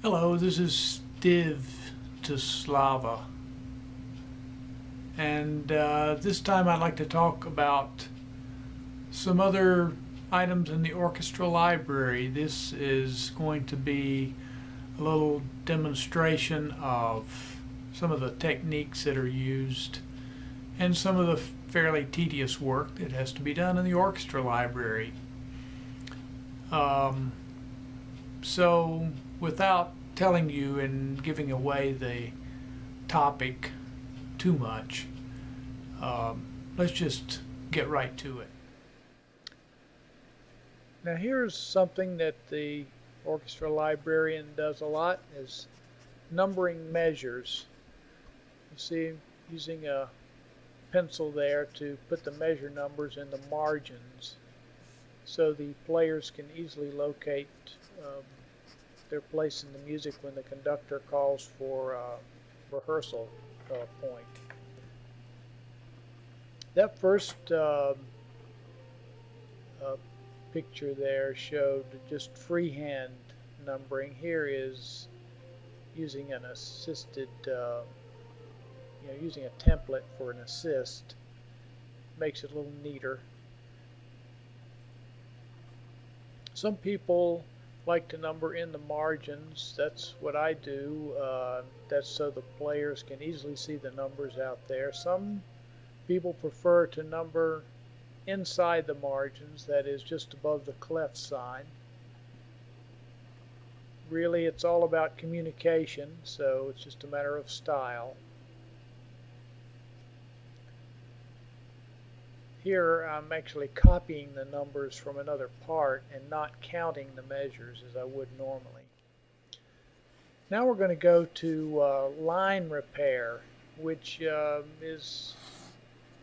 Hello, this is Div to Slava, and this time I'd like to talk about some other items in the orchestra library. This is going to be a little demonstration of some of the techniques that are used and some of the fairly tedious work that has to be done in the orchestra library. So without telling you and giving away the topic too much, let's just get right to it. Now here's something that the orchestra librarian does a lot, is numbering measures. You see, using a pencil there to put the measure numbers in the margins so the players can easily locate their place in the music when the conductor calls for a rehearsal point. That first picture there showed just freehand numbering. Here is using an assisted, using a template for an assist. Makes it a little neater. Some people like to number in the margins. That's what I do. That's so the players can easily see the numbers out there. Some people prefer to number inside the margins, that is just above the clef sign. Really, it's all about communication, so it's just a matter of style. Here I'm actually copying the numbers from another part and not counting the measures as I would normally. Now we're going to go to line repair, which is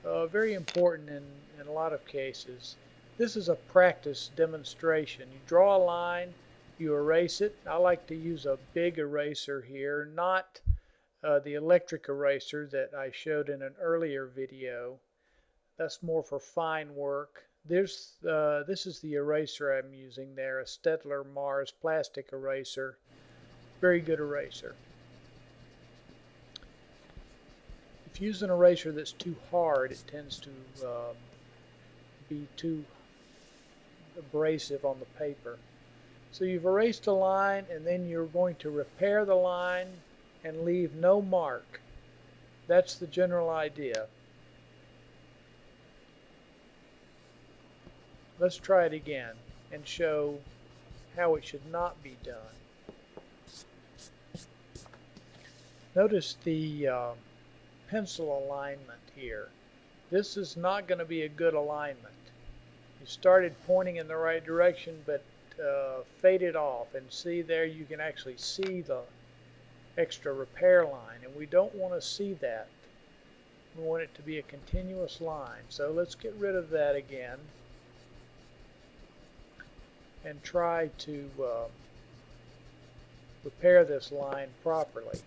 very important in a lot of cases. This is a practice demonstration. You draw a line, you erase it. I like to use a big eraser here, not the electric eraser that I showed in an earlier video. That's more for fine work. This is the eraser I'm using there, a Staedtler Mars plastic eraser. Very good eraser. If you use an eraser that's too hard, it tends to be too abrasive on the paper. So you've erased a line, and then you're going to repair the line and leave no mark. That's the general idea. Let's try it again and show how it should not be done. Notice the pencil alignment here. This is not going to be a good alignment. You started pointing in the right direction, but faded off, and see there you can actually see the extra repair line, and we don't want to see that. We want it to be a continuous line. So let's get rid of that again and try to repair this line properly.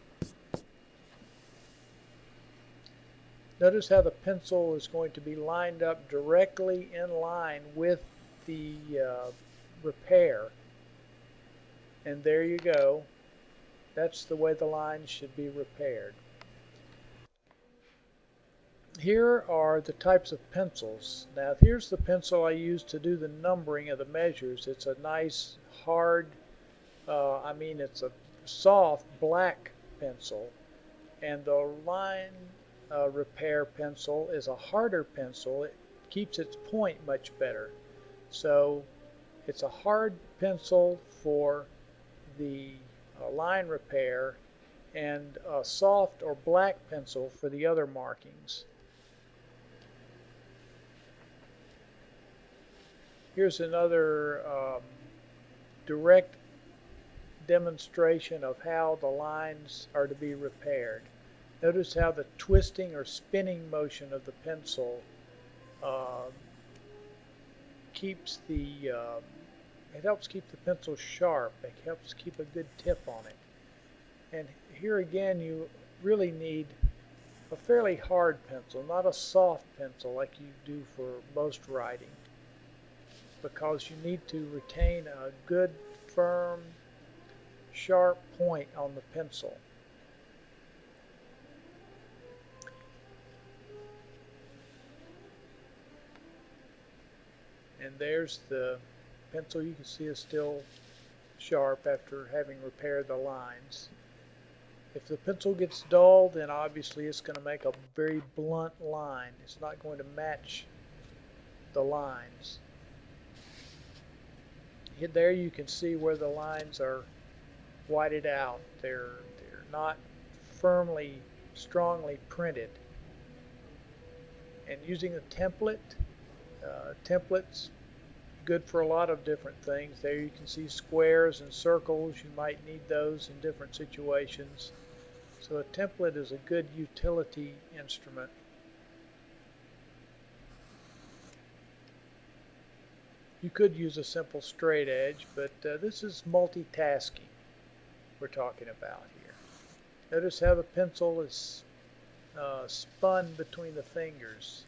Notice how the pencil is going to be lined up directly in line with the repair. And there you go. That's the way the lines should be repaired. Here are the types of pencils. Now here's the pencil I use to do the numbering of the measures. It's a nice hard, it's a soft black pencil. And the line repair pencil is a harder pencil. It keeps its point much better. So it's a hard pencil for the line repair and a soft or black pencil for the other markings. Here's another direct demonstration of how the lines are to be repaired. Notice how the twisting or spinning motion of the pencil it helps keep the pencil sharp. It helps keep a good tip on it. And here again, you really need a fairly hard pencil, not a soft pencil like you do for most writing, because you need to retain a good, firm, sharp point on the pencil. And there's the pencil. You can see is still sharp after having repaired the lines. If the pencil gets dull, then obviously it's going to make a very blunt line. It's not going to match the lines. There you can see where the lines are whited out. They're not firmly, strongly printed. And using a template, templates good for a lot of different things. There you can see squares and circles. You might need those in different situations. So a template is a good utility instrument. You could use a simple straight edge, but this is multitasking we're talking about here. Notice how the pencil is spun between the fingers.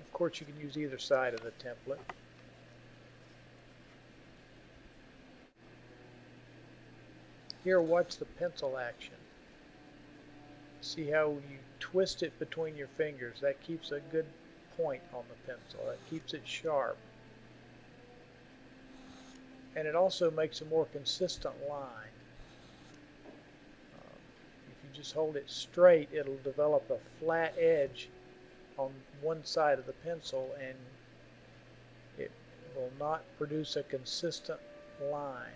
Of course, you can use either side of the template. Here, watch the pencil action. See how you twist it between your fingers. That keeps a good point on the pencil. That keeps it sharp. And it also makes a more consistent line. If you just hold it straight, it'll develop a flat edge on one side of the pencil, and it will not produce a consistent line.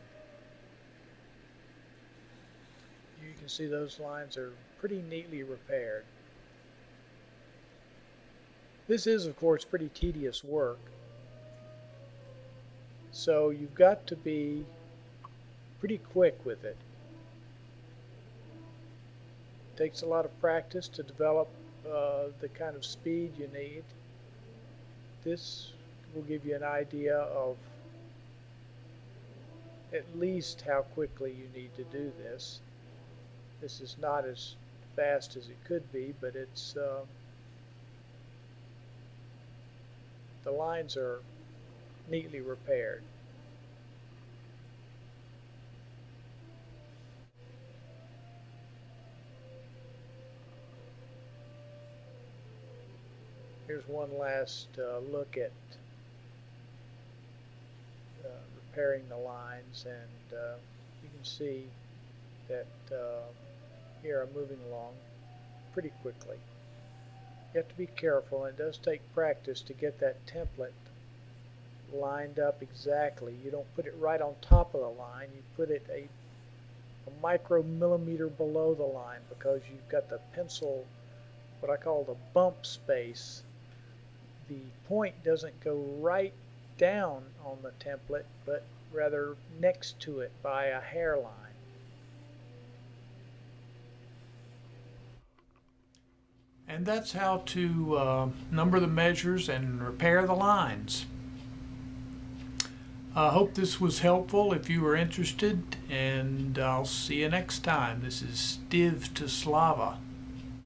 You can see those lines are pretty neatly repaired. This is, of course, pretty tedious work. So you've got to be pretty quick with it. It takes a lot of practice to develop the kind of speed you need. This will give you an idea of at least how quickly you need to do this. This is not as fast as it could be, but it's the lines are neatly repaired. Here's one last look at repairing the lines, and you can see that here I'm moving along pretty quickly. You have to be careful, and it does take practice to get that template lined up exactly. You don't put it right on top of the line. You put it a micromillimeter below the line, because you've got the pencil, what I call the bump space. The point doesn't go right down on the template, but rather next to it by a hairline. And that's how to number the measures and repair the lines. I hope this was helpful if you were interested, and I'll see you next time. This is Stiv to Slava.